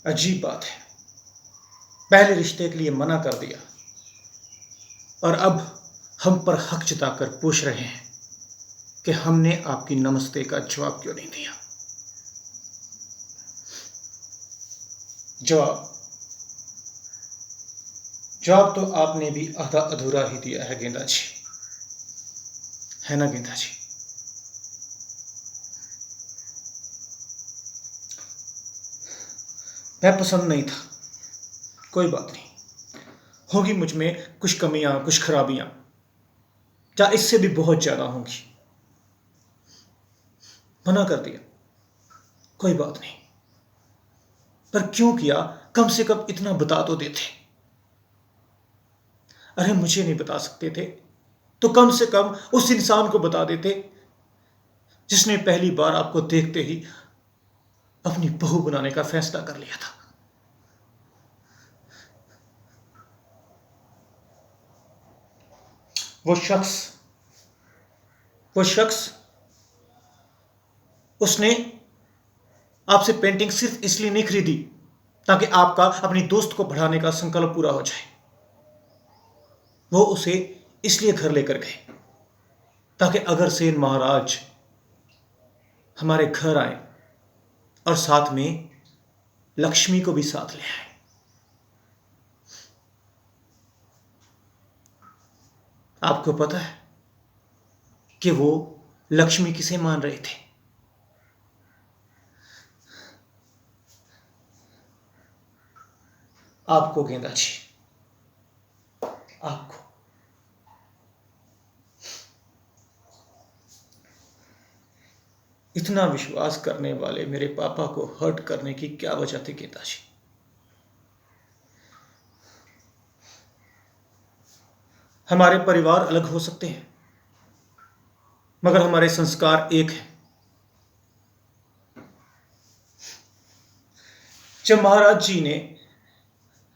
अजीब बात है, पहले रिश्ते के लिए मना कर दिया और अब हम पर हक जताकर पूछ रहे हैं कि हमने आपकी नमस्ते का जवाब क्यों नहीं दिया। जवाब तो आपने भी आधा अधूरा ही दिया है गेंदा जी, है ना गेंदा जी? मैं पसंद नहीं था, कोई बात नहीं, होगी मुझ में कुछ कमियां, कुछ खराबियां, या इससे भी बहुत ज्यादा होंगी। मना कर दिया, कोई बात नहीं, पर क्यों किया कम से कम इतना बता तो देते। अरे मुझे नहीं बता सकते थे तो कम से कम उस इंसान को बता देते जिसने पहली बार आपको देखते ही अपनी बहू बनाने का फैसला कर लिया था। वो शख्स उसने आपसे पेंटिंग सिर्फ इसलिए नहीं खरीदी ताकि आपका अपनी दोस्त को बढ़ाने का संकल्प पूरा हो जाए। वो उसे इसलिए घर लेकर गए ताकि अग्रसेन महाराज हमारे घर आए और साथ में लक्ष्मी को भी साथ ले आए। आपको पता है कि वो लक्ष्मी किसे मान रहे थे? आपको गेंदा जी, आपको। इतना विश्वास करने वाले मेरे पापा को हर्ट करने की क्या वजह थी गेंदा जी? हमारे परिवार अलग हो सकते हैं मगर हमारे संस्कार एक हैं। जब महाराज जी ने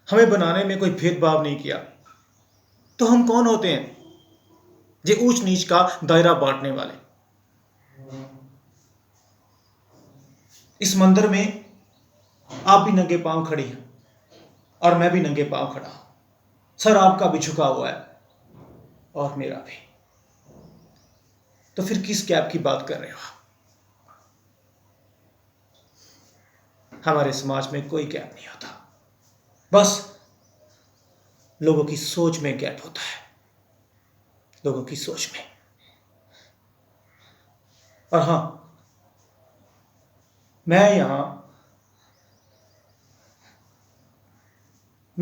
हमें बनाने में कोई भेदभाव नहीं किया तो हम कौन होते हैं जो ऊंच नीच का दायरा बांटने वाले। इस मंदिर में आप भी नंगे पांव खड़ी हैं और मैं भी नंगे पांव खड़ा हूं, सर आपका भी झुका हुआ है और मेरा भी। तो फिर किस गैप की बात कर रहे हो? हमारे समाज में कोई गैप नहीं होता, बस लोगों की सोच में गैप होता है, लोगों की सोच में। और हां, मैं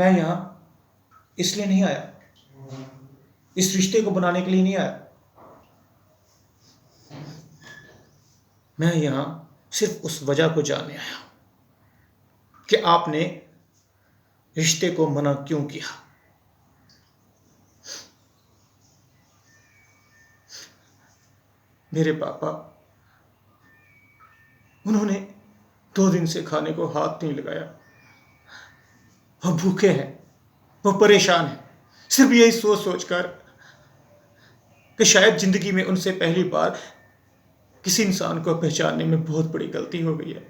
यहां इसलिए नहीं आया, इस रिश्ते को बनाने के लिए नहीं आया। मैं यहां सिर्फ उस वजह को जानने आया कि आपने रिश्ते को मना क्यों किया। मेरे पापा, उन्होंने 2 दिन से खाने को हाथ नहीं लगाया। वो भूखे हैं, वो परेशान हैं, सिर्फ यही सोच सोचकर कि शायद जिंदगी में उनसे पहली बार किसी इंसान को पहचानने में बहुत बड़ी गलती हो गई है।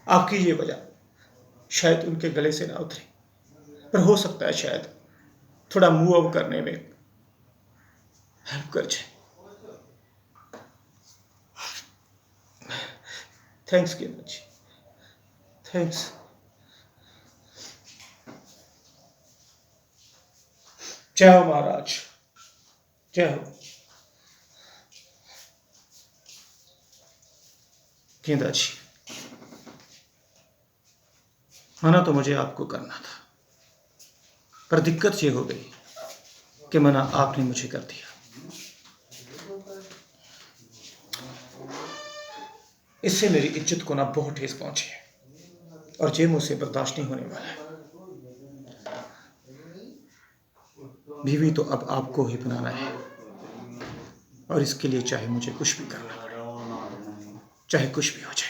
आपकी ये वजह शायद उनके गले से ना उतरे, पर हो सकता है शायद थोड़ा मूव अप करने में हेल्प कर जाए। थैंक्स गेंदा जी, थैंक्स। जय हो महाराज, जय हो। गेंदा जी, मना तो मुझे आपको करना था, पर दिक्कत ये हो गई कि मना आपने मुझे कर दिया। इससे मेरी इज्जत को ना बहुत ठेस पहुंची है और ये मुझसे बर्दाश्त नहीं होने वाला है। बीवी तो अब आपको ही बनाना है और इसके लिए चाहे मुझे कुछ भी करना पड़े, चाहे कुछ भी हो जाए।